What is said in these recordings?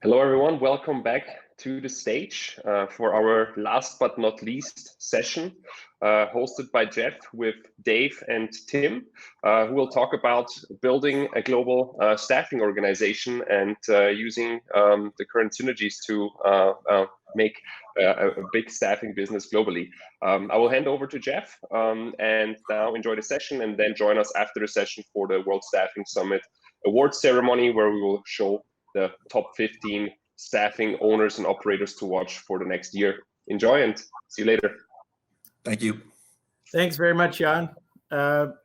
Hello, everyone. Welcome back to the stage for our last but not least session, hosted by Jeff with Dave and Tim, who will talk about building a global staffing organization and using the current synergies to make a big staffing business globally. I will hand over to Jeff and now enjoy the session, and then join us after the session for the World Staffing Summit awards ceremony, where we will show the top 15 staffing owners and operators to watch for the next year. Enjoy and see you later. Thank you. Thanks very much, Jan.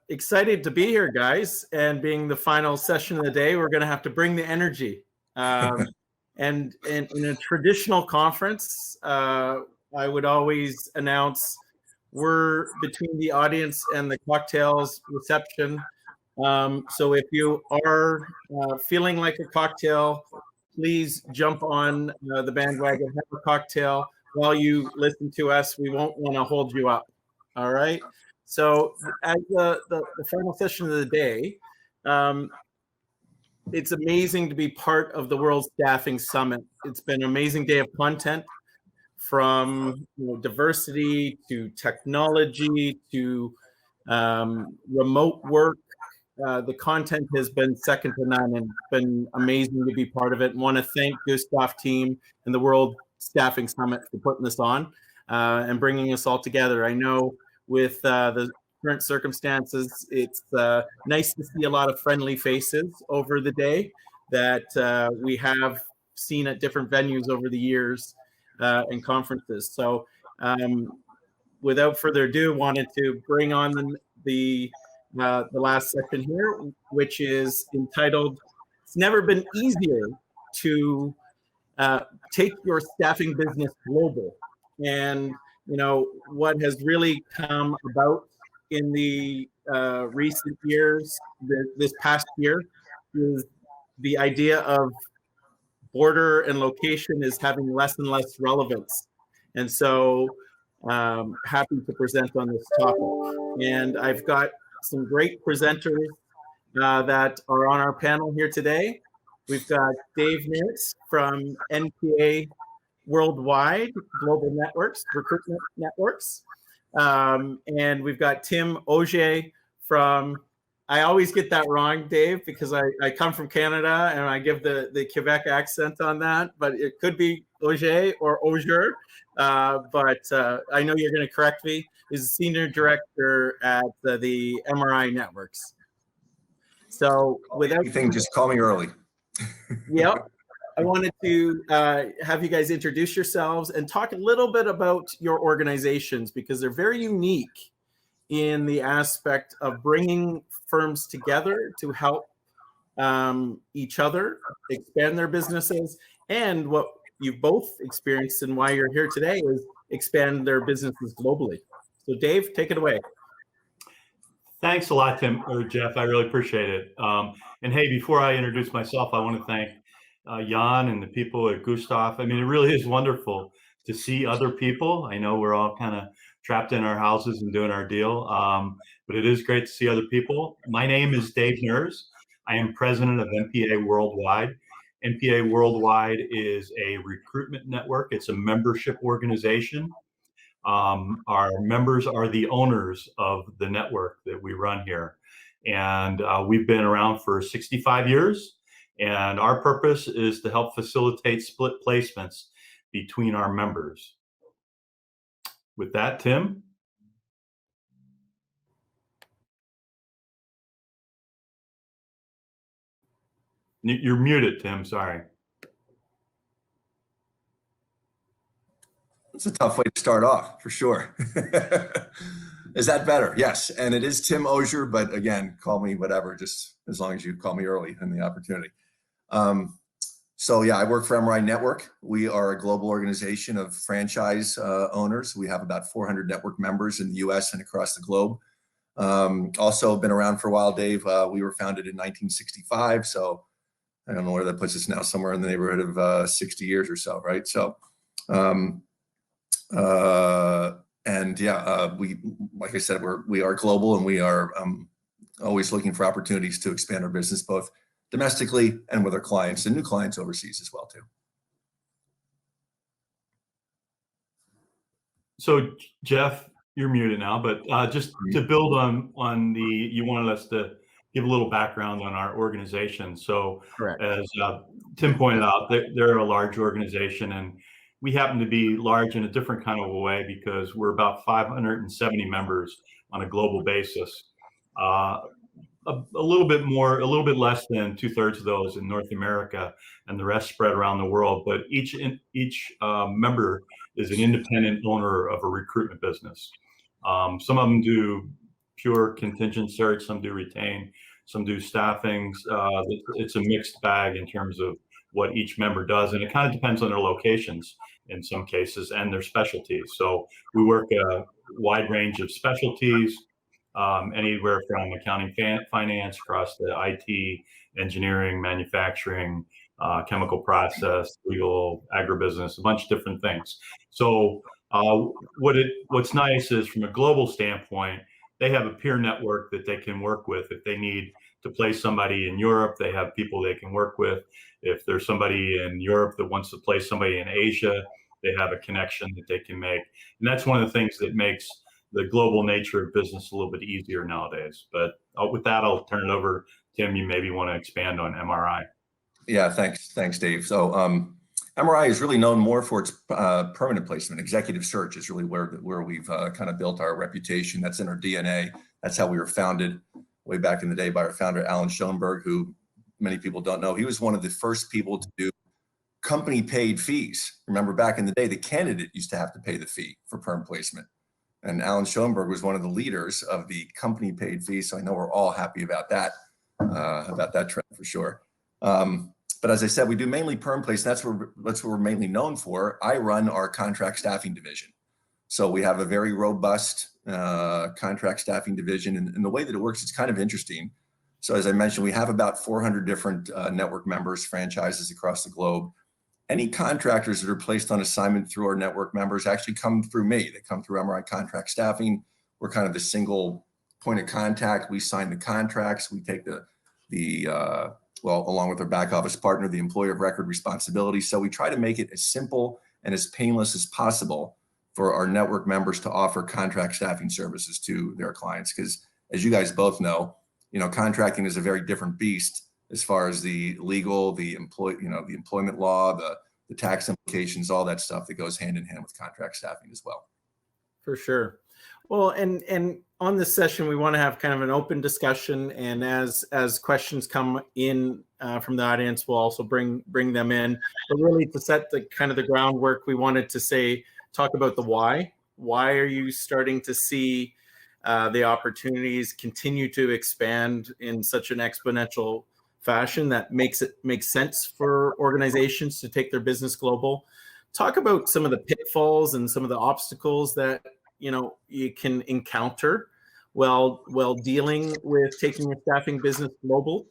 Excited to be here, guys. And being the final session of the day, we're going to have to bring the energy. And in a traditional conference, I would always announce we're between the audience and the cocktails reception. So if you are feeling like a cocktail, please jump on the bandwagon, have a cocktail while you listen to us. We won't want to hold you up. All right. So as the final session of the day, it's amazing to be part of the World Staffing Summit. It's been an amazing day of content, from diversity to technology to remote work. The content has been second to none, and it's been amazing to be part of it. And want to thank Gustav team and the World Staffing Summit for putting this on and bringing us all together. I know with the current circumstances, it's nice to see a lot of friendly faces over the day that we have seen at different venues over the years and conferences. So without further ado, wanted to bring on the last section here, which is entitled, "It's Never Been Easier to Take Your Staffing Business Global." And, what has really come about in the recent years, this past year, is the idea of border and location is having less and less relevance. And so happy to present on this topic. And I've got some great presenters that are on our panel here today. We've got Dave Nerz from NPA Worldwide Global Networks, Recruitment Networks. And we've got Tim Ozier from, I always get that wrong, Dave, because I come from Canada and I give the Quebec accent on that, but it could be Ozier or Ozier. But I know you're going to correct me. Is a senior director at the MRI Networks. So without anything, just call me early. Yep. I wanted to have you guys introduce yourselves and talk a little bit about your organizations, because they're very unique in the aspect of bringing firms together to help each other expand their businesses. And what you've both experienced and why you're here today is expand their businesses globally. So Dave, take it away. Thanks a lot, Tim or Jeff. I really appreciate it. And hey, before I introduce myself, I want to thank Jan and the people at Gustav. I mean, it really is wonderful to see other people. I know we're all kind of trapped in our houses and doing our deal, but it is great to see other people. My name is Dave Nerz. I am president of NPA Worldwide. NPA Worldwide is a recruitment network. It's a membership organization. Our members are the owners of the network that we run here. And we've been around for 65 years. And our purpose is to help facilitate split placements between our members. With that, Tim. You're muted, Tim. Sorry. It's a tough way to start off, for sure. Is that better? Yes. And it is Tim Ozier, but again, call me whatever, just as long as you call me early in the opportunity. So yeah, I work for MRI Network. We are a global organization of franchise owners. We have about 400 network members in the US and across the globe. Also been around for a while, Dave. We were founded in 1965. So I don't know where that puts us now, somewhere in the neighborhood of 60 years or so, right? So, and yeah, we, like I said, we are global, and we are always looking for opportunities to expand our business, both domestically and with our clients and new clients overseas as well too. So Jeff, you're muted now, but just to build on you wanted us to give a little background on our organization. So Correct. as Tim pointed out, they're a large organization, and we happen to be large in a different kind of a way because we're about 570 members on a global basis. A little bit less than 2/3 of those in North America, and the rest spread around the world. But each member is an independent owner of a recruitment business. Some of them do pure contingent search, some do retain, some do staffings. It's a mixed bag in terms of what each member does, and it kind of depends on their locations in some cases and their specialties. So we work a wide range of specialties, anywhere from accounting, finance, across the IT, engineering, manufacturing, chemical process, legal, agribusiness, a bunch of different things. So what's nice is from a global standpoint, they have a peer network that they can work with. If they need to place somebody in Europe, they have people they can work with. If there's somebody in Europe that wants to place somebody in Asia, they have a connection that they can make. And that's one of the things that makes the global nature of business a little bit easier nowadays. But with that, I'll turn it over. Tim, you maybe want to expand on MRI. Yeah, thanks, Dave. So MRI is really known more for its permanent placement. Executive search is really where we've kind of built our reputation. That's in our DNA. That's how we were founded way back in the day by our founder, Alan Schoenberg, who many people don't know. He was one of the first people to do company paid fees. Remember back in the day, the candidate used to have to pay the fee for perm placement. And Alan Schoenberg was one of the leaders of the company paid fees. So I know we're all happy about that trend for sure. But as I said, we do mainly perm place. That's what we're mainly known for. I run our contract staffing division. So we have a very robust contract staffing division. And the way that it works, it's kind of interesting. So as I mentioned, we have about 400 different network members, franchises across the globe. Any contractors that are placed on assignment through our network members actually come through me. They come through MRI Contract Staffing. We're kind of the single point of contact. We sign the contracts. We take along with our back office partner, the employer of record responsibility. So we try to make it as simple and as painless as possible for our network members to offer contract staffing services to their clients. Because as you guys both know, contracting is a very different beast as far as the legal, the employment law, the tax implications, all that stuff that goes hand in hand with contract staffing as well. For sure. Well, and on this session, we want to have kind of an open discussion, and as questions come in from the audience, we'll also bring them in. But really, to set the kind of the groundwork, we wanted to talk about the why. Why are you starting to see the opportunities continue to expand in such an exponential fashion that makes sense for organizations to take their business global? Talk about some of the pitfalls and some of the obstacles that you can encounter while dealing with taking your staffing business global.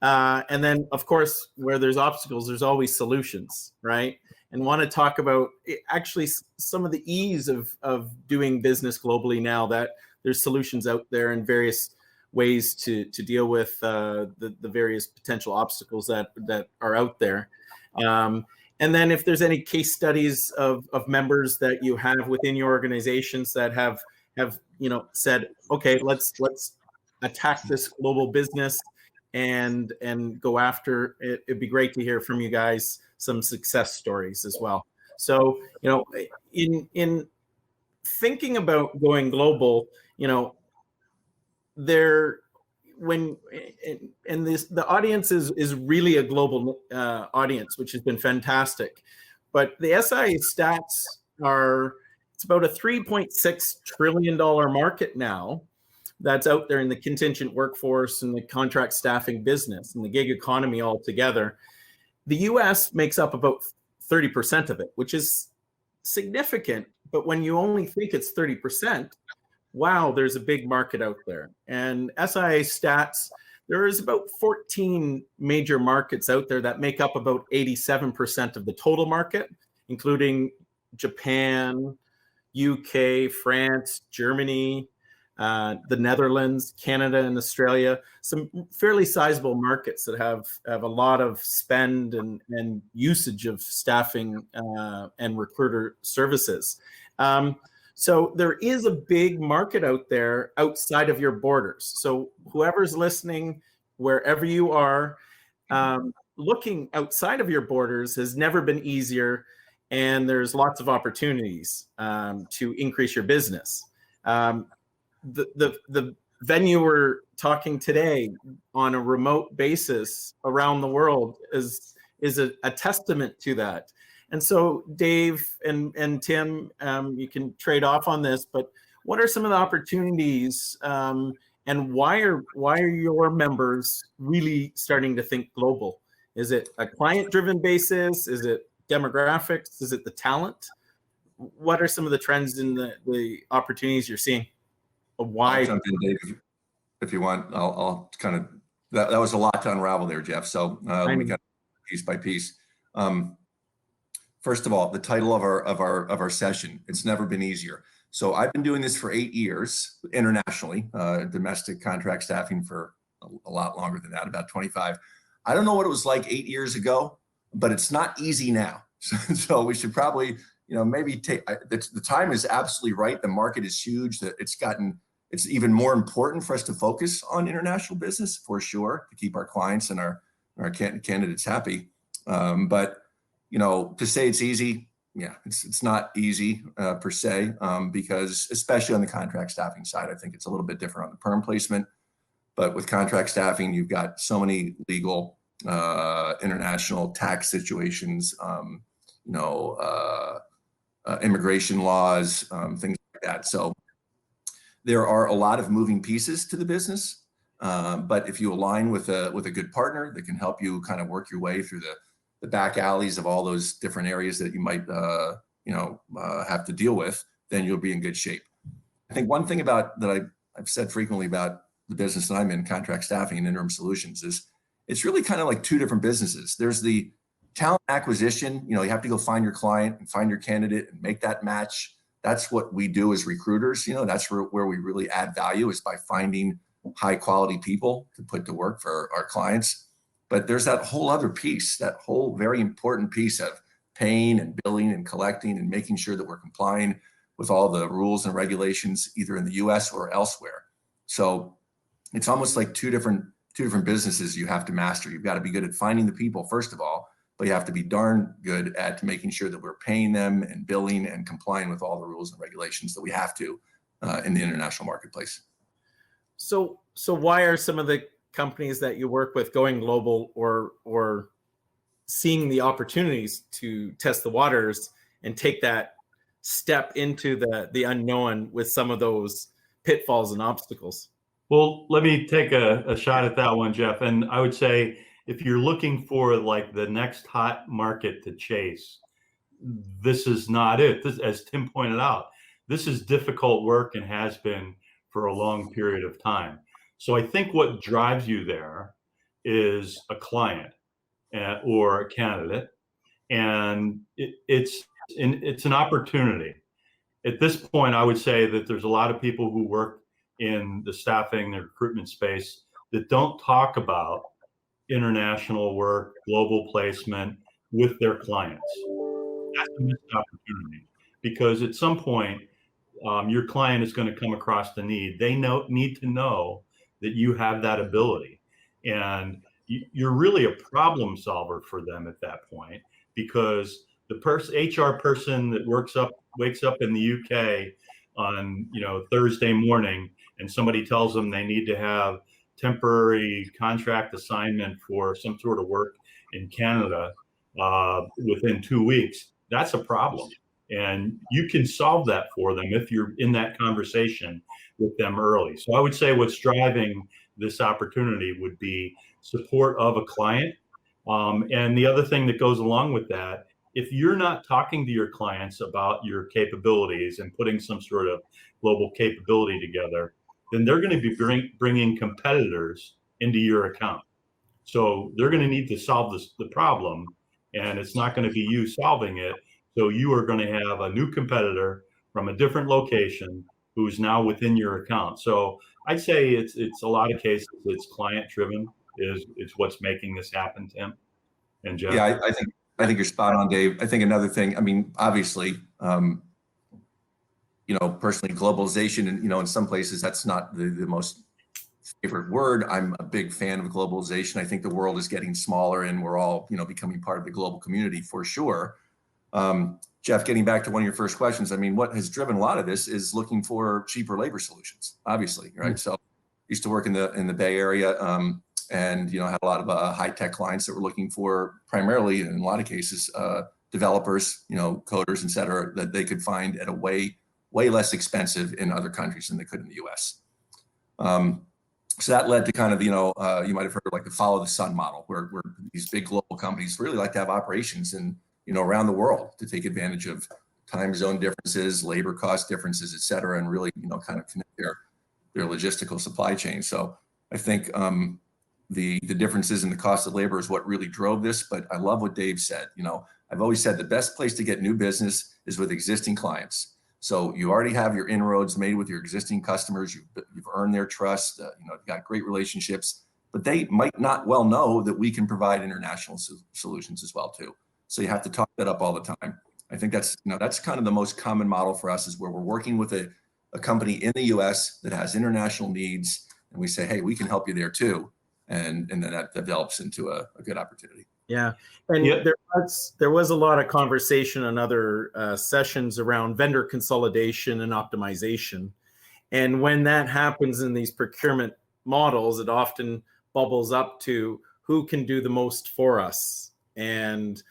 And then, of course, where there's obstacles, there's always solutions, right? And want to talk about actually some of the ease of doing business globally now that there's solutions out there and various ways to deal with the various potential obstacles that are out there. And then if there's any case studies of members that you have within your organizations that have said, okay, let's attack this global business and go after it. It'd be great to hear from you guys some success stories as well. So, in thinking about going global, the audience is really a global audience, which has been fantastic. But the SIA stats it's about a $3.6 trillion market now that's out there in the contingent workforce and the contract staffing business and the gig economy altogether. The US makes up about 30% of it, which is significant. But when you only think it's 30%, wow, there's a big market out there. And SIA stats, there is about 14 major markets out there that make up about 87% of the total market, including Japan, UK, France, Germany, the Netherlands, Canada, and Australia. Some fairly sizable markets that have a lot of spend and usage of staffing and recruiter services. So there is a big market out there outside of your borders. So whoever's listening, wherever you are, looking outside of your borders has never been easier, and there's lots of opportunities to increase your business. The venue we're talking today on a remote basis around the world is a testament to that. And so Dave and Tim, you can trade off on this, but what are some of the opportunities and why are your members really starting to think global? Is it a client-driven basis? Is it demographics? Is it the talent? What are some of the trends in the opportunities you're seeing? Why? I'll jump in, Dave, if you want. I'll kind of, that was a lot to unravel there, Jeff. So let me get piece by piece. First of all, the title of our session, it's never been easier. So I've been doing this for 8 years internationally, domestic contract staffing for a lot longer than that, about 25. I don't know what it was like 8 years ago, but it's not easy now. So we should probably, maybe take, the time is absolutely right. The market is huge. That it's even more important for us to focus on international business for sure, to keep our clients and our candidates happy. But to say it's easy, yeah, it's not easy per se, because especially on the contract staffing side, I think it's a little bit different on the perm placement. But with contract staffing, you've got so many legal, international tax situations, immigration laws, things like that. So there are a lot of moving pieces to the business. But if you align with a good partner that can help you kind of work your way through the back alleys of all those different areas that you might have to deal with, then you'll be in good shape. I think one thing that I've said frequently about the business that I'm in, contract staffing and interim solutions, is it's really kind of like two different businesses. There's the talent acquisition. You have to go find your client and find your candidate and make that match. That's what we do as recruiters. That's where we really add value, is by finding high quality people to put to work for our clients. But there's that whole other piece, that whole very important piece of paying and billing and collecting and making sure that we're complying with all the rules and regulations, either in the US or elsewhere. So it's almost like two different businesses you have to master. You've got to be good at finding the people, first of all, but you have to be darn good at making sure that we're paying them and billing and complying with all the rules and regulations that we have to in the international marketplace. So why are some of the companies that you work with going global or seeing the opportunities to test the waters and take that step into the unknown with some of those pitfalls and obstacles? Well, let me take a shot at that one, Jeff. And I would say, if you're looking for like the next hot market to chase, this is not it. As Tim pointed out, this is difficult work and has been for a long period of time. So I think what drives you there is a client or a candidate, and it's an opportunity. At this point, I would say that there's a lot of people who work in the staffing, the recruitment space, that don't talk about international work, global placement with their clients. That's a missed opportunity, because at some point, your client is going to come across the need. They need to know that you have that ability, and you're really a problem solver for them at that point, because the HR person that wakes up in the UK on Thursday morning, and somebody tells them they need to have temporary contract assignment for some sort of work in Canada within 2 weeks, that's a problem. And you can solve that for them if you're in that conversation with them early. So I would say what's driving this opportunity would be support of a client. And the other thing that goes along with that, if you're not talking to your clients about your capabilities and putting some sort of global capability together, then they're going to be bringing competitors into your account. So they're going to need to solve the problem, and it's not going to be you solving it. So you are going to have a new competitor from a different location who's now within your account. So I'd say it's a lot of cases it's client driven is what's making this happen, Tim and Jeff. Yeah, I think you're spot on, Dave. I think another thing, I mean, obviously, personally, globalization, and, in some places that's not the most favorite word. I'm a big fan of globalization. I think the world is getting smaller and we're all, becoming part of the global community for sure. Jeff, getting back to one of your first questions, I mean, what has driven a lot of this is looking for cheaper labor solutions, obviously, right? Mm-hmm. So I used to work in the Bay Area, and, had a lot of high-tech clients that were looking for primarily, in a lot of cases, developers, coders, et cetera, that they could find at a way less expensive in other countries than they could in the US. So that led to kind of, you might have heard of like the follow the sun model, where these big global companies really like to have operations in, around the world to take advantage of time zone differences, labor cost differences, et cetera, and really, kind of connect their logistical supply chain. So I think the differences in the cost of labor is what really drove this. But I love what Dave said. I've always said the best place to get new business is with existing clients. So you already have your inroads made with your existing customers. You've earned their trust. You've got great relationships, but they might not well know that we can provide international solutions as well too. So you have to talk that up all the time. I think that's kind of the most common model for us, is where we're working with a company in the US that has international needs, and we say, hey, we can help you there too. And then that develops into a good opportunity. Yeah, and there was a lot of conversation on other sessions around vendor consolidation and optimization. And when that happens in these procurement models, it often bubbles up to who can do the most for us. And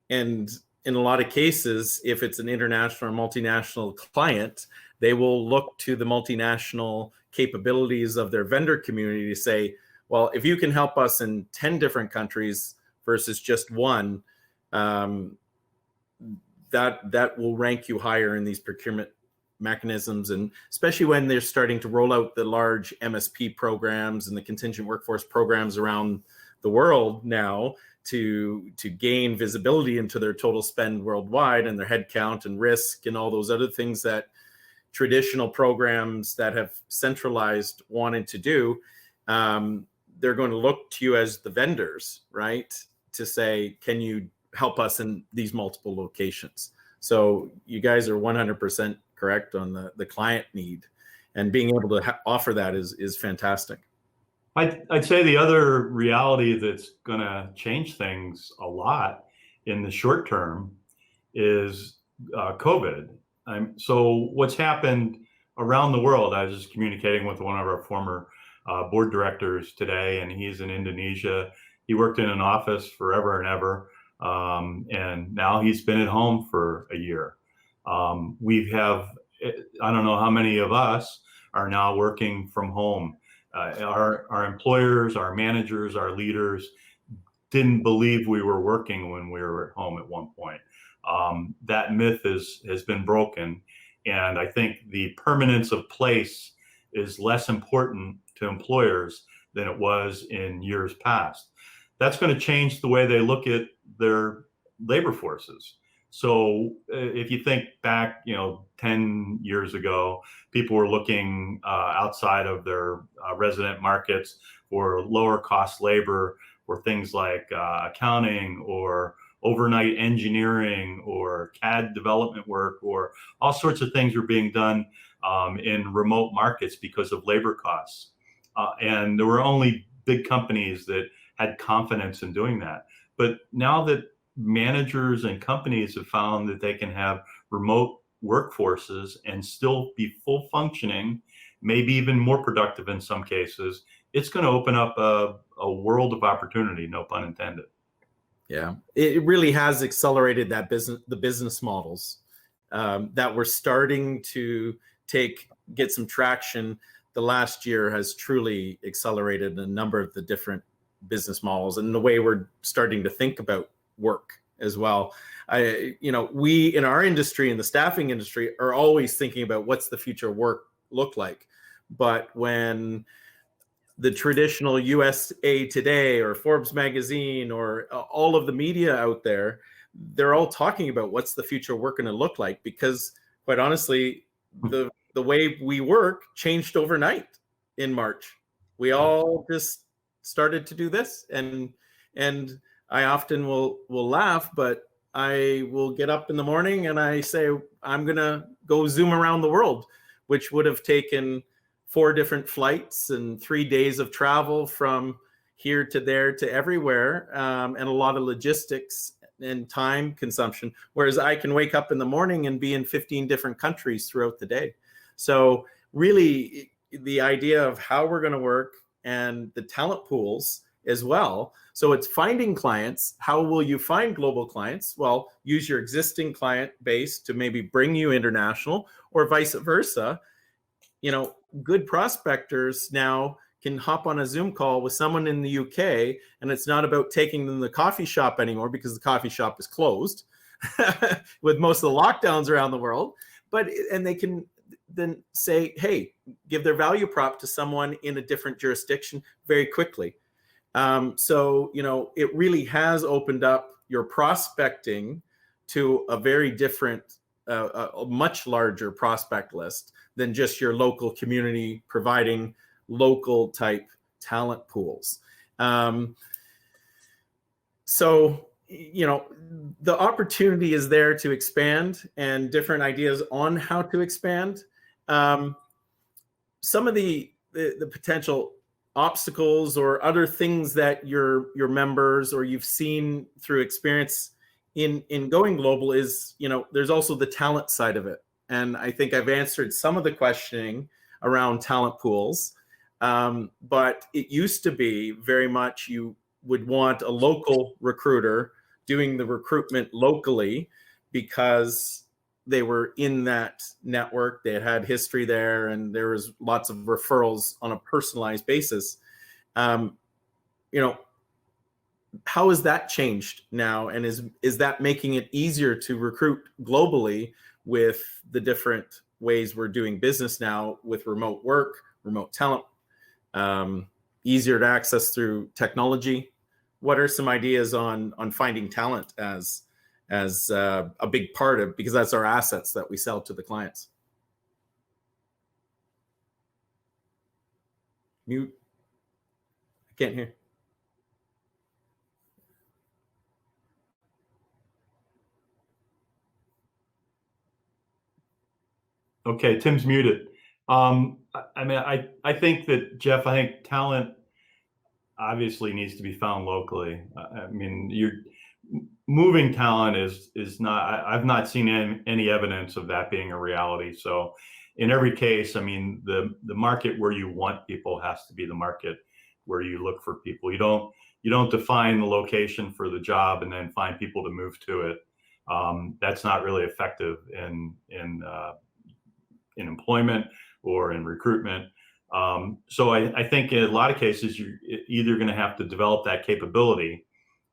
in a lot of cases, if it's an international or multinational client, they will look to the multinational capabilities of their vendor community to say, well, if you can help us in 10 different countries versus just one, that will rank you higher in these procurement mechanisms. And especially when they're starting to roll out the large MSP programs and the contingent workforce programs around the world now to gain visibility into their total spend worldwide and their headcount and risk and all those other things that traditional programs that have centralized wanted to do. They're going to look to you as the vendors, right, to say, can you help us in these multiple locations? So you guys are 100% correct on the client need, and being able to offer that is fantastic. I'd say the other reality that's going to change things a lot in the short term is COVID. So what's happened around the world, I was just communicating with one of our former board directors today, and he's in Indonesia. He worked in an office forever and ever, and now he's been at home for a year. We have, I don't know how many of us are now working from home. Our employers, our managers, our leaders didn't believe we were working when we were at home at one point. That myth has been broken, and I think the permanence of place is less important to employers than it was in years past. That's going to change the way they look at their labor forces. So if you think back, 10 years ago, people were looking outside of their resident markets for lower cost labor, or things like accounting or overnight engineering or CAD development work, or all sorts of things were being done in remote markets because of labor costs. And there were only big companies that had confidence in doing that. But now that managers and companies have found that they can have remote workforces and still be full functioning, maybe even more productive in some cases, it's going to open up a world of opportunity, no pun intended. Yeah, it really has accelerated the business models that were starting to get some traction. The last year has truly accelerated a number of the different business models and the way we're starting to think about work as well. We in our industry, in the staffing industry, are always thinking about what's the future of work look like. But when the traditional USA Today or Forbes magazine or all of the media out there, they're all talking about what's the future of work going to look like, because quite honestly, the way we work changed overnight in March. We all just started to do this, and I often will laugh, but I will get up in the morning and I say, I'm going to go zoom around the world, which would have taken 4 different flights and 3 days of travel from here to there to everywhere, and a lot of logistics and time consumption. Whereas I can wake up in the morning and be in 15 different countries throughout the day. So really the idea of how we're going to work and the talent pools as well. So it's finding clients. How will you find global clients? Well, use your existing client base to maybe bring you international, or vice versa. You know, good prospectors now can hop on a Zoom call with someone in the UK, and it's not about taking them to the coffee shop anymore because the coffee shop is closed with most of the lockdowns around the world. And they can then say, hey, give their value prop to someone in a different jurisdiction very quickly. So, you know, it really has opened up your prospecting to a very different, a much larger prospect list than just your local community providing local type talent pools. So, you know, the opportunity is there to expand, and different ideas on how to expand. Some of the potential obstacles or other things that your members or you've seen through experience in going global is, you know, there's also the talent side of it. And I think I've answered some of the questioning around talent pools. But it used to be very much you would want a local recruiter doing the recruitment locally because they were in that network, they had history there, and there was lots of referrals on a personalized basis. You know, how has that changed now? And is that making it easier to recruit globally with the different ways we're doing business now with remote work, remote talent, easier to access through technology? What are some ideas on finding talent as a big part of, because that's our assets that we sell to the clients? Mute. I can't hear. Okay, Tim's muted. I mean, I think that, Jeff, I think talent obviously needs to be found locally. I mean, moving talent is not, I've not seen any evidence of that being a reality. So in every case, I mean, the market where you want people has to be the market where you look for people. You don't define the location for the job and then find people to move to it. That's not really effective in employment or in recruitment. So I think in a lot of cases, you're either going to have to develop that capability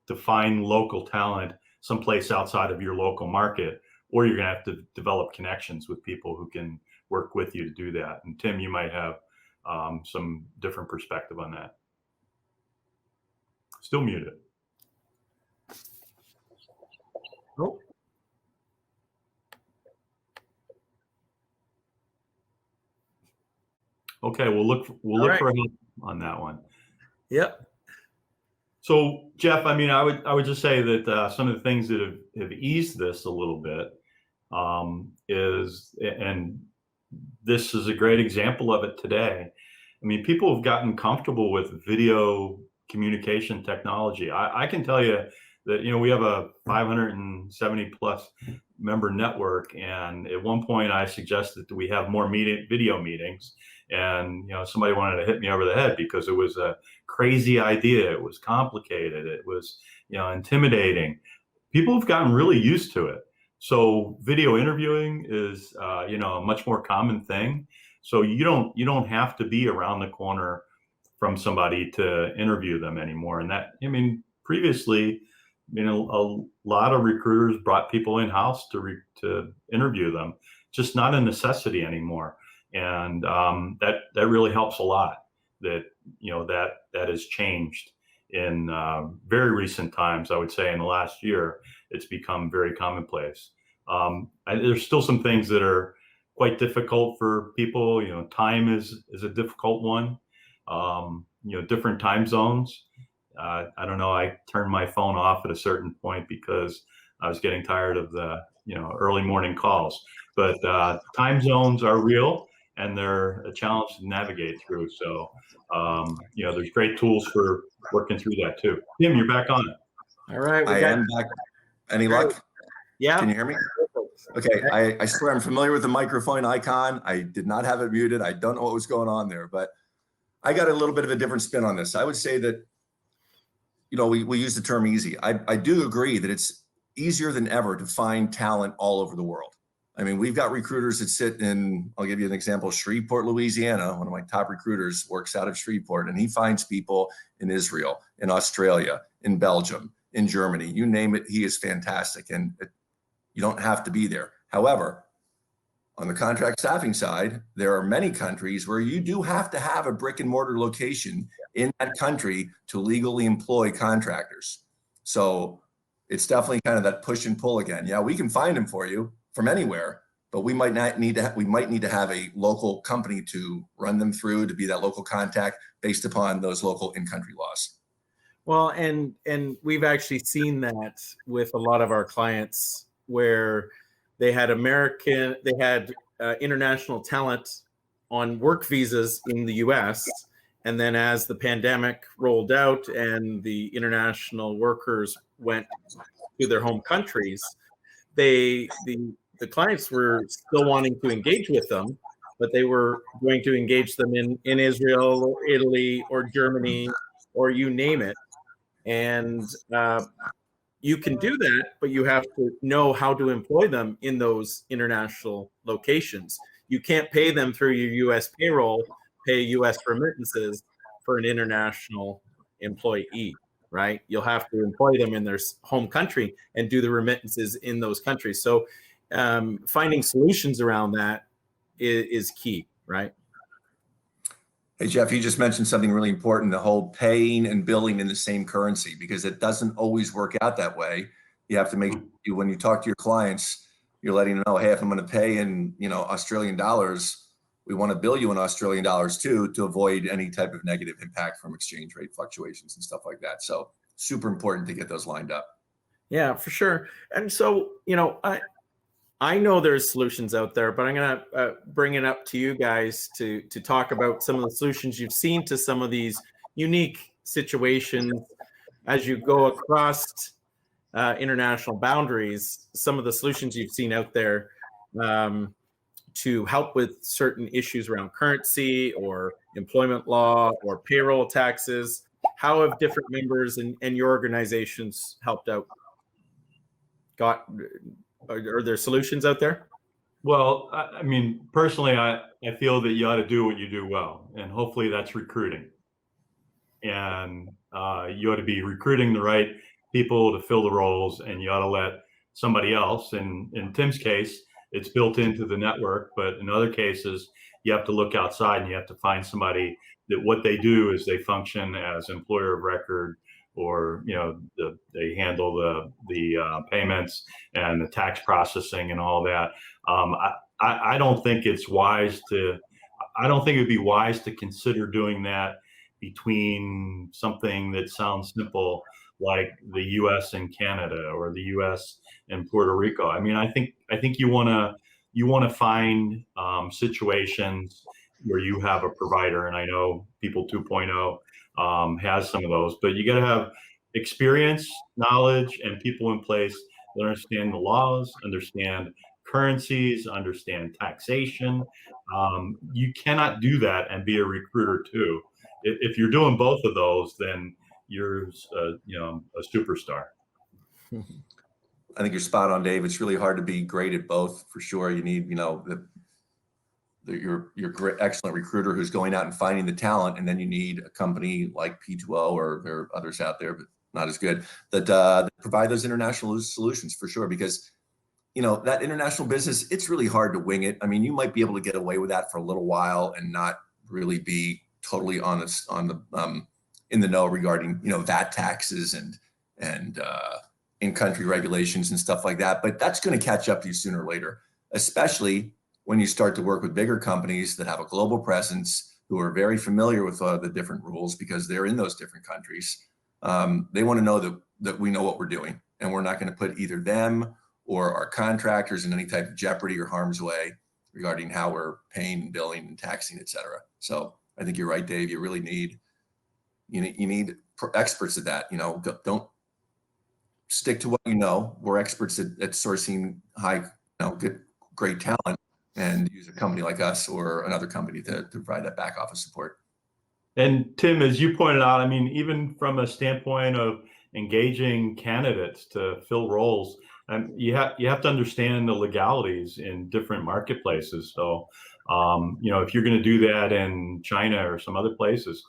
to find local talent someplace outside of your local market, or you're going to have to develop connections with people who can work with you to do that. And Tim, you might have some different perspective on that. Still muted. Oh. Okay, we'll look for help on that one. Yep. So Jeff, I mean, I would just say that some of the things that have eased this a little bit is, and this is a great example of it today. I mean, people have gotten comfortable with video communication technology. I can tell you that, you know, we have a 570 plus member network, and at one point I suggested that we have more video meetings. And, you know, somebody wanted to hit me over the head because it was a crazy idea. It was complicated. It was, you know, intimidating. People have gotten really used to it. So video interviewing is, you know, a much more common thing. So you don't have to be around the corner from somebody to interview them anymore. And that, I mean, previously, you know, a lot of recruiters brought people in-house to interview them, just not a necessity anymore. And that really helps a lot. That, you know, that has changed in very recent times. I would say in the last year, it's become very commonplace. There's still some things that are quite difficult for people. You know, time is a difficult one. You know, different time zones. I don't know. I turn my phone off at a certain point because I was getting tired of the, early morning calls. But time zones are real, and they're a challenge to navigate through. So, there's great tools for working through that too. Tim, you're back on it. All right. I am back. Any luck? Yeah. Can you hear me? Okay. I swear I'm familiar with the microphone icon. I did not have it muted. I don't know what was going on there, but I got a little bit of a different spin on this. I would say that, we use the term easy. I do agree that it's easier than ever to find talent all over the world. I mean, we've got recruiters that sit in, I'll give you an example, Shreveport, Louisiana. One of my top recruiters works out of Shreveport, and he finds people in Israel, in Australia, in Belgium, in Germany, you name it. He is fantastic, and you don't have to be there. However, on the contract staffing side, there are many countries where you do have to have a brick and mortar location in that country to legally employ contractors. So it's definitely kind of that push and pull again. Yeah, we can find them for you from anywhere, but we might need to have a local company to run them through, to be that local contact based upon those local in-country laws. Well, and we've actually seen that with a lot of our clients where they had international talent on work visas in the US. And then as the pandemic rolled out and the international workers went to their home countries, the clients were still wanting to engage with them, but they were going to engage them in Israel or Italy or Germany or you name it. And you can do that, but you have to know how to employ them in those international locations. You can't pay them through your U.S. payroll, pay U.S. remittances for an international employee, right? You'll have to employ them in their home country and do the remittances in those countries. So finding solutions around that is key, right? Hey, Jeff, you just mentioned something really important, the whole paying and billing in the same currency, because it doesn't always work out that way. You have to when you talk to your clients, you're letting them know, hey, if I'm going to pay in, Australian dollars, we want to bill you in Australian dollars too, to avoid any type of negative impact from exchange rate fluctuations and stuff like that. So super important to get those lined up. Yeah, for sure. And so, I know there's solutions out there, but I'm going to bring it up to you guys to talk about some of the solutions you've seen to some of these unique situations as you go across international boundaries, some of the solutions you've seen out there to help with certain issues around currency or employment law or payroll taxes. How have different members and your organizations helped out? Are there solutions out there? Well, I mean, personally, I feel that you ought to do what you do well, and hopefully that's recruiting. And you ought to be recruiting the right people to fill the roles, and you ought to let somebody else, and in Tim's case, it's built into the network, but in other cases, you have to look outside and you have to find somebody that what they do is they function as employer of record, or they handle the payments and the tax processing and all that. I don't think it's wise to. I don't think it would be wise to consider doing that between something that sounds simple like the U.S. and Canada or the U.S. and Puerto Rico. I mean, I think you want to find situations where you have a provider, and I know People 2.0 has some of those, but you got to have experience, knowledge, and people in place that understand the laws, understand currencies, understand taxation. You cannot do that and be a recruiter too. If you're doing both of those, then you're a superstar. I think you're spot on, Dave. It's really hard to be great at both, for sure. You need, your great, excellent recruiter who's going out and finding the talent, and then you need a company like P2O, or there are others out there, but not as good, that provide those international solutions, for sure. Because that international business, it's really hard to wing it. I mean, you might be able to get away with that for a little while and not really be totally honest on the in the know regarding VAT taxes and in-country regulations and stuff like that. But that's going to catch up to you sooner or later, especially when you start to work with bigger companies that have a global presence, who are very familiar with the different rules because they're in those different countries. They want to know that we know what we're doing, and we're not going to put either them or our contractors in any type of jeopardy or harm's way regarding how we're paying, billing, and taxing, et cetera. So I think you're right, Dave. You really need experts at that. Don't stick to what you know. We're experts at sourcing high, great talent, and use a company like us or another company to provide that back office support. And Tim, as you pointed out, I mean, even from a standpoint of engaging candidates to fill roles, you have to understand the legalities in different marketplaces. So, if you're going to do that in China or some other places,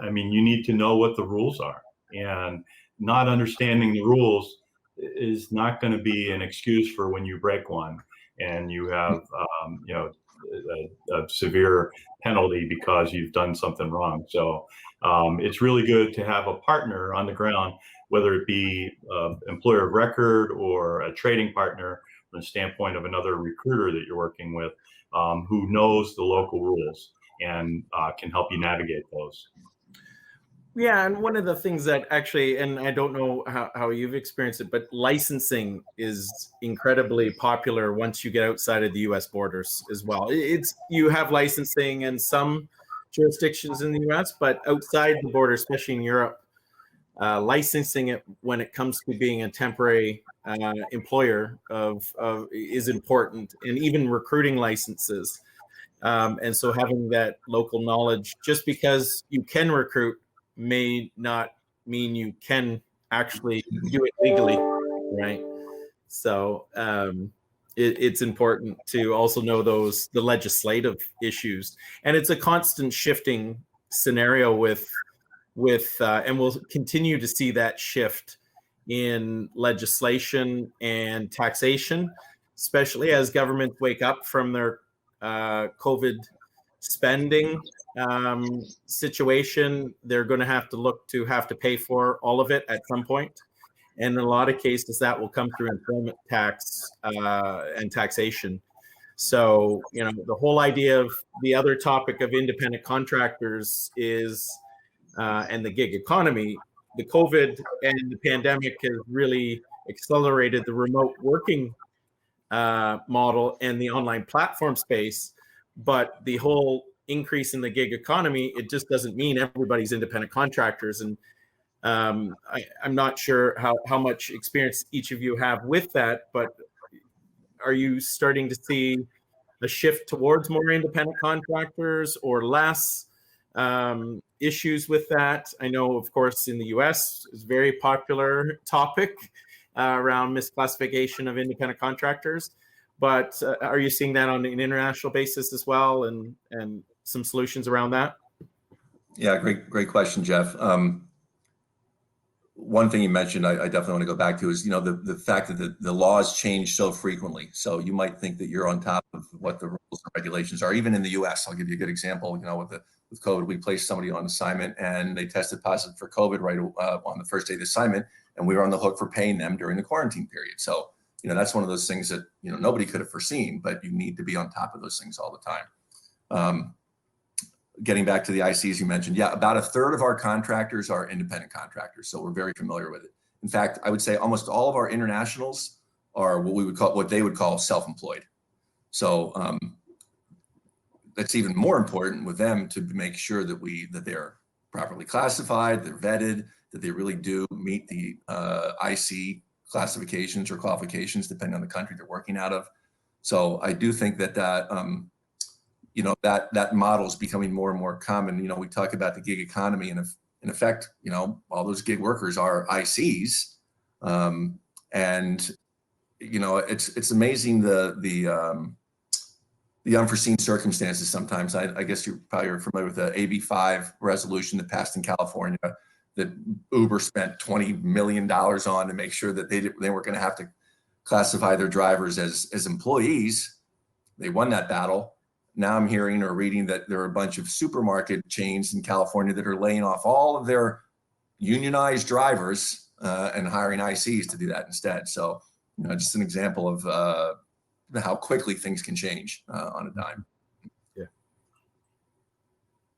I mean, you need to know what the rules are, and not understanding the rules is not going to be an excuse for when you break one and you have, a severe penalty because you've done something wrong. So it's really good to have a partner on the ground, whether it be employer of record or a trading partner from the standpoint of another recruiter that you're working with, who knows the local rules and can help you navigate those. Yeah, and one of the things that actually, and I don't know how you've experienced it, but licensing is incredibly popular once you get outside of the U.S. borders as well. You have licensing in some jurisdictions in the U.S., but outside the border, especially in Europe, licensing it when it comes to being a temporary employer is important, and even recruiting licenses. And so having that local knowledge, just because you can recruit may not mean you can actually do it legally, right? So it's important to also know the legislative issues, and it's a constant shifting scenario with and we'll continue to see that shift in legislation and taxation, especially as governments wake up from their COVID spending situation. They're going to have to pay for all of it at some point. And in a lot of cases, that will come through employment tax and taxation. So, the whole idea of the other topic of independent contractors is, and the gig economy, the COVID and the pandemic has really accelerated the remote working model and the online platform space. But the whole increase in the gig economy, it just doesn't mean everybody's independent contractors. And I'm not sure how much experience each of you have with that, but are you starting to see a shift towards more independent contractors or less? Issues with that? I know, of course, in the US, it's a very popular topic around misclassification of independent contractors. But are you seeing that on an international basis as well, and some solutions around that? Yeah, great question, Jeff. One thing you mentioned, I definitely want to go back to is, the fact that the laws change so frequently. So you might think that you're on top of what the rules and regulations are, even in the US. I'll give you a good example. With COVID, we placed somebody on assignment and they tested positive for COVID right on the first day of the assignment, and we were on the hook for paying them during the quarantine period. So, that's one of those things that, nobody could have foreseen, but you need to be on top of those things all the time. Getting back to the ICs you mentioned, yeah, about a third of our contractors are independent contractors, so we're very familiar with it. In fact, I would say almost all of our internationals are what they would call self-employed. So that's even more important with them to make sure that they're properly classified, they're vetted, that they really do meet the IC classifications or qualifications depending on the country they're working out of. So I do think that that model is becoming more and more common. We talk about the gig economy, and in effect, all those gig workers are ICs, and it's amazing the unforeseen circumstances sometimes. I guess you probably are familiar with the AB5 resolution that passed in California that Uber spent $20 million on to make sure that they weren't going to have to classify their drivers as employees. They won that battle. Now I'm hearing or reading that there are a bunch of supermarket chains in California that are laying off all of their unionized drivers and hiring ICs to do that instead. So, just an example of how quickly things can change on a dime. Yeah.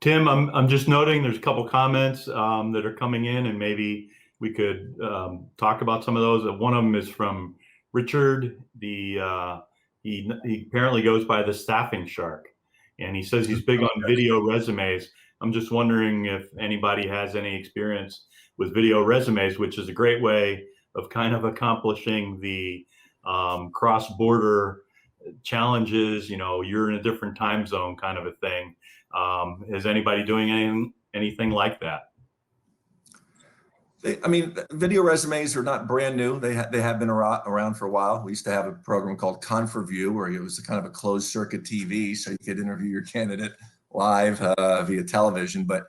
Tim, I'm just noting there's a couple comments that are coming in, and maybe we could talk about some of those. One of them is from Richard. He apparently goes by the staffing shark, and he says he's big on video resumes. I'm just wondering if anybody has any experience with video resumes, which is a great way of kind of accomplishing the cross-border challenges. You know, you're in a different time zone kind of a thing. Is anybody doing anything like that? I mean, video resumes are not brand new. They have been around for a while. We used to have a program called Conferview, where it was kind of a closed circuit TV, so you could interview your candidate live via television. But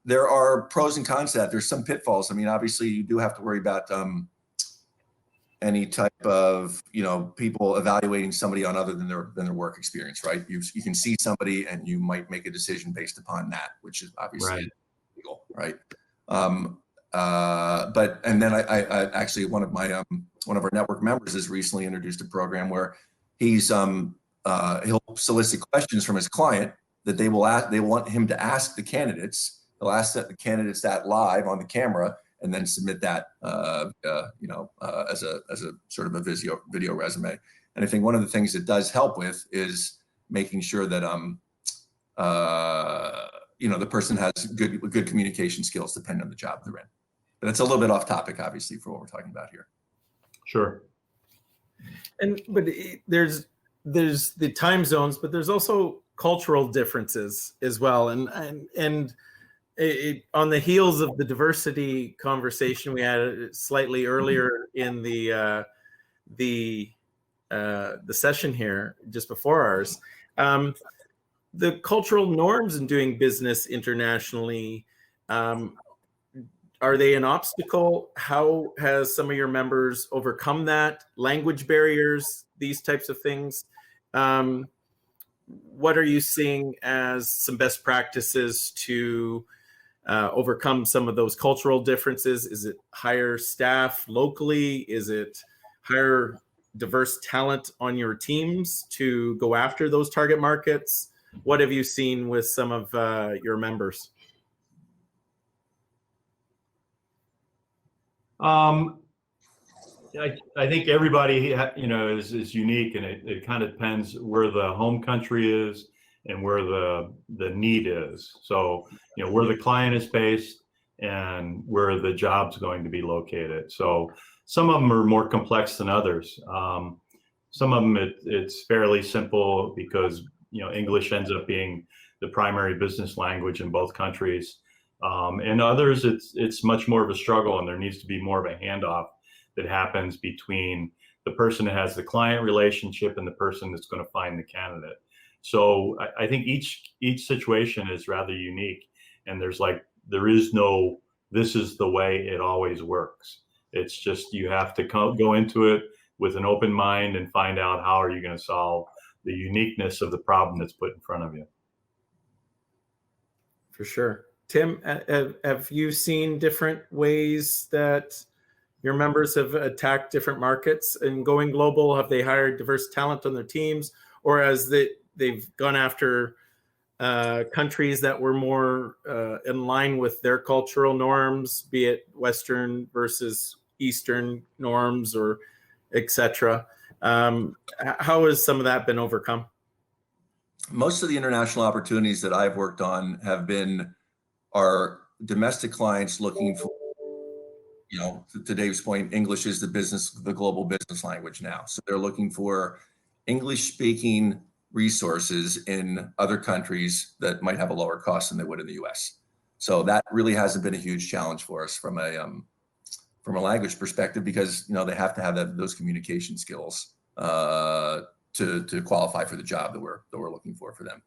there are pros and cons to that. There's some pitfalls. I mean, obviously, you do have to worry about any type of, you know, people evaluating somebody on other than their work experience, right? You can see somebody and you might make a decision based upon that, which is obviously illegal, right? And then I actually, one of our network members has recently introduced a program where he'll solicit questions from his client that they want him to ask the candidates. He'll ask the candidates that live on the camera, and then submit that, as a sort of a video resume. And I think one of the things it does help with is making sure that the person has good communication skills depending on the job they're in. But it's a little bit off topic, obviously, for what we're talking about here. Sure. But there's the time zones, but there's also cultural differences as well. And on the heels of the diversity conversation we had slightly earlier in the session here, just before ours, the cultural norms in doing business internationally, are they an obstacle? How has some of your members overcome that? Language barriers, these types of things. What are you seeing as some best practices to overcome some of those cultural differences? Is it hire staff locally? Is it hire diverse talent on your teams to go after those target markets? What have you seen with some of your members? I think everybody, is unique, and it kind of depends where the home country is and where the need is. So, where the client is based and where the job's going to be located. So some of them are more complex than others. Some of them it's fairly simple because, English ends up being the primary business language in both countries. And others, it's much more of a struggle, and there needs to be more of a handoff that happens between the person that has the client relationship and the person that's going to find the candidate. So I think each situation is rather unique, and there is no, this is the way it always works. It's just, you have to go into it with an open mind and find out how are you going to solve the uniqueness of the problem that's put in front of you. For sure. Tim, have you seen different ways that your members have attacked different markets and going global? Have they hired diverse talent on their teams, or as they've gone after countries that were more in line with their cultural norms, be it Western versus Eastern norms, or et cetera? How has some of that been overcome? Most of the international opportunities that I've worked on have been our domestic clients looking for, to Dave's point, English is the global business language now. So they're looking for English-speaking resources in other countries that might have a lower cost than they would in the U.S. So that really hasn't been a huge challenge for us from a language perspective, because they have to have those communication skills to qualify for the job that we're looking for them.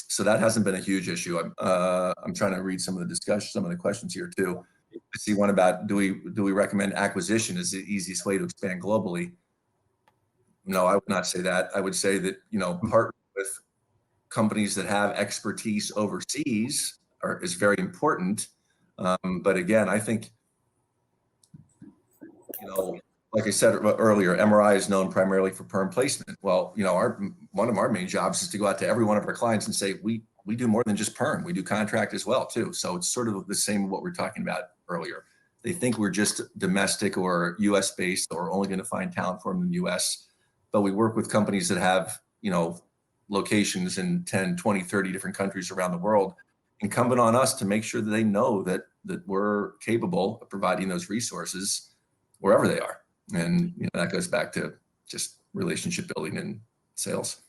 So that hasn't been a huge issue. I'm trying to read some of the questions here too. I see one about, do we recommend acquisition as the easiest way to expand globally? No, I would not say that. I would say that, partner with companies that have expertise overseas is very important. But again, I think, like I said earlier, MRI is known primarily for perm placement. Well, one of our main jobs is to go out to every one of our clients and say, we do more than just perm. We do contract as well too. So it's sort of the same what we're talking about earlier. They think we're just domestic or US based or only going to find talent for them in the US. But we work with companies that have, locations in 10, 20, 30 different countries around the world. Incumbent on us to make sure that they know that we're capable of providing those resources wherever they are. And that goes back to just relationship building and sales.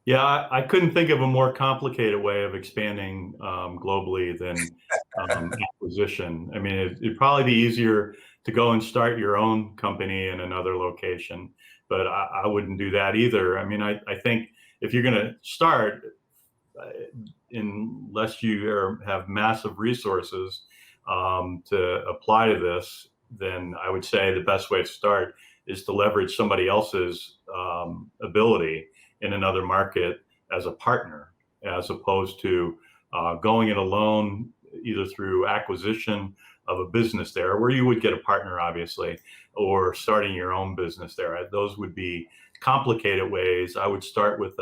Yeah, I couldn't think of a more complicated way of expanding globally than acquisition. I mean, it'd probably be easier to go and start your own company in another location, but I wouldn't do that either. I mean, I think if you're going to start, unless you have massive resources to apply to this, then I would say the best way to start is to leverage somebody else's ability in another market as a partner, as opposed to going it alone, either through acquisition of a business there, where you would get a partner, obviously, or starting your own business there. Those would be complicated ways. I would start with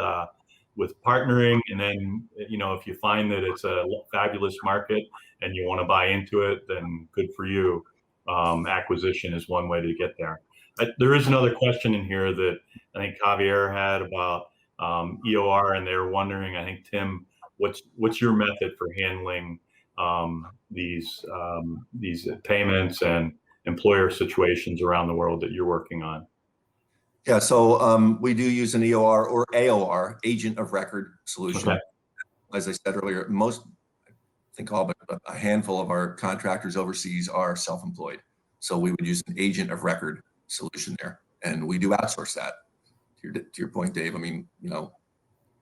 partnering, and then if you find that it's a fabulous market and you want to buy into it, then good for you. Acquisition is one way to get there. There is another question in here that I think Javier had about EOR, and they're wondering, I think, Tim, what's your method for handling these payments and employer situations around the world that you're working on? Yeah, so we do use an EOR or AOR, agent of record solution. Okay. As I said earlier, I think all but a handful of our contractors overseas are self-employed. So we would use an agent of record solution there. And we do outsource that. To your point, Dave, I mean,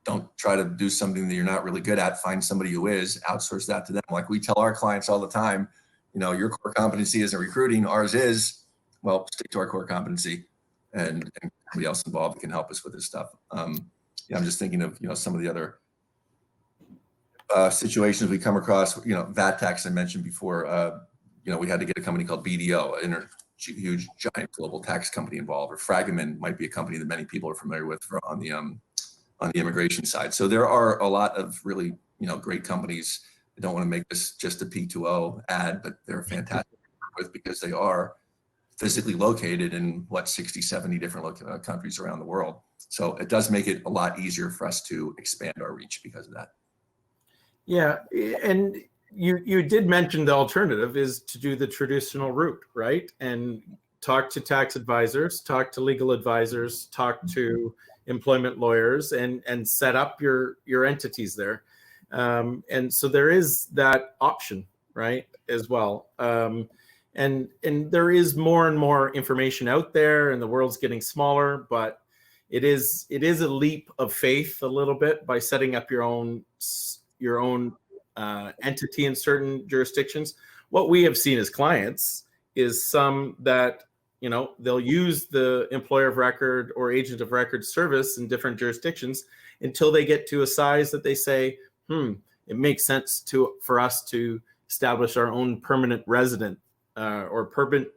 don't try to do something that you're not really good at. Find somebody who is, outsource that to them. Like we tell our clients all the time, your core competency isn't recruiting, ours is. Well, stick to our core competency, and somebody else involved can help us with this stuff. I'm just thinking of, some of the other situations we come across, VAT tax I mentioned before, we had to get a company called BDO, huge, giant global tax company involved, or Fragament might be a company that many people are familiar with on the immigration side. So there are a lot of really, great companies. I don't want to make this just a P2O ad, but they're fantastic to work with because they are physically located in 60, 70 different countries around the world. So it does make it a lot easier for us to expand our reach because of that. Yeah, and you did mention the alternative is to do the traditional route, right? And talk to tax advisors, talk to legal advisors, talk to employment lawyers, and set up your entities there. And so there is that option, right, as well. And there is more and more information out there, and the world's getting smaller, but it is a leap of faith a little bit by setting up your own entity in certain jurisdictions. What we have seen as clients is some that, they'll use the employer of record or agent of record service in different jurisdictions until they get to a size that they say, it makes sense for us to establish our own permanent resident or permanent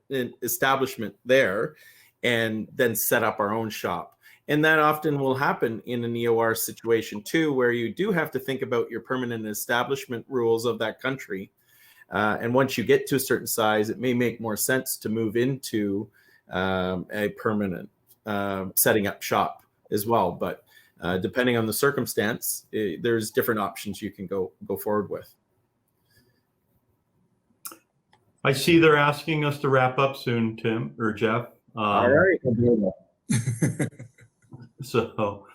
establishment there, and then set up our own shop. And that often will happen in an EOR situation too, where you do have to think about your permanent establishment rules of that country. And once you get to a certain size, it may make more sense to move into a permanent setting up shop as well. But depending on the circumstance, there's different options you can go forward with. I see they're asking us to wrap up soon, Tim or Jeff. All right. So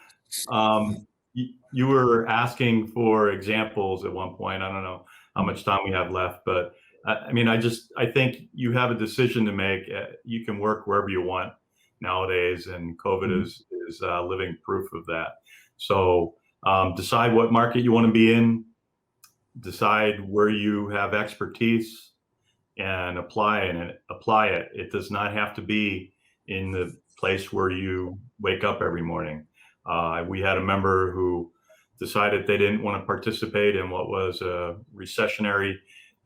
you were asking for examples at one point. I don't know how much time we have left, but I mean, I think you have a decision to make. You can work wherever you want nowadays, and COVID is living proof of that. So decide what market you want to be in, decide where you have expertise, and apply it. It does not have to be in the place where you wake up every morning. We had a member who decided they didn't want to participate in what was a recessionary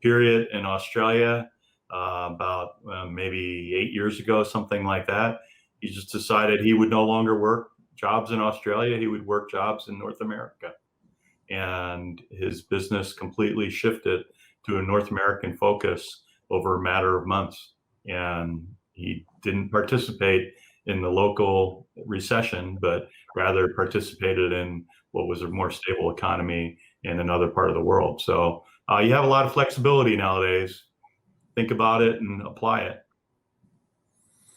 period in Australia about maybe 8 years ago, something like that. He just decided he would no longer work jobs in Australia. He would work jobs in North America. And his business completely shifted to a North American focus over a matter of months. And he didn't participate in the local recession, but rather participated in what was a more stable economy in another part of the world. So you have a lot of flexibility nowadays. Think about it and apply it.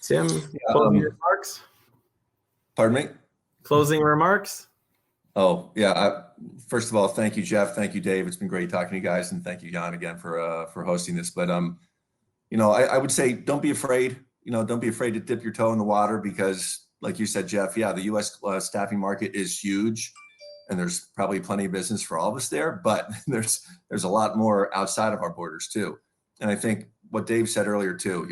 Tim, closing remarks? Pardon me? Closing remarks? Oh, yeah. First of all, thank you, Jeff. Thank you, Dave. It's been great talking to you guys. And thank you, Jan, again for hosting this. But, I would say don't be afraid. Don't be afraid to dip your toe in the water because, like you said, Jeff, yeah, the U.S. Staffing market is huge. And there's probably plenty of business for all of us there. But there's a lot more outside of our borders, too. And I think what Dave said earlier, too,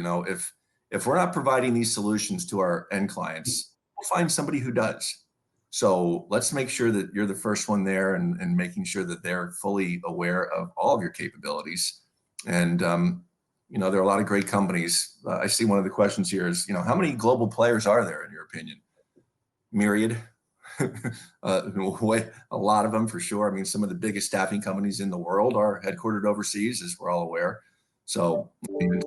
if we're not providing these solutions to our end clients, we'll find somebody who does. So let's make sure that you're the first one there and making sure that they're fully aware of all of your capabilities. And, there are a lot of great companies. I see one of the questions here is, how many global players are there in your opinion? Myriad. A lot of them for sure. I mean, some of the biggest staffing companies in the world are headquartered overseas, as we're all aware. So the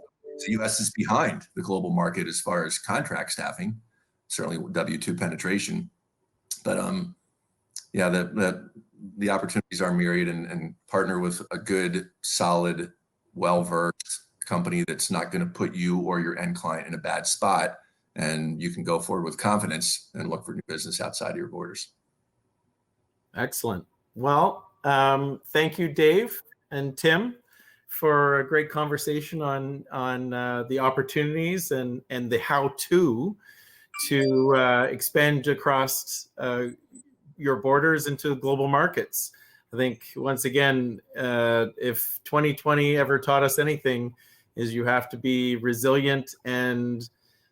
U.S. is behind the global market as far as contract staffing, certainly W-2 penetration. But the opportunities are myriad, and partner with a good, solid, well-versed company that's not going to put you or your end client in a bad spot, and you can go forward with confidence and look for new business outside of your borders. Excellent. Well, thank you, Dave and Tim, for a great conversation on the opportunities and the how-to expand across your borders into global markets. I think once again, if 2020 ever taught us anything, is you have to be resilient and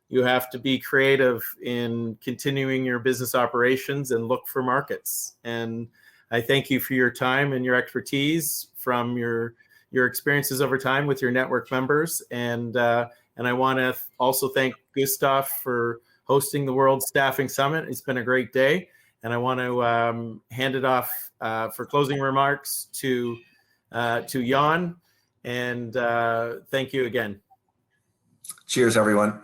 you have to be creative in continuing your business operations and look for markets. And I thank you for your time and your expertise from your experiences over time with your network members. And I want to also thank Gustav for hosting the World Staffing Summit. It's been a great day. And I want to hand it off for closing remarks to Jan. And thank you again. Cheers, everyone.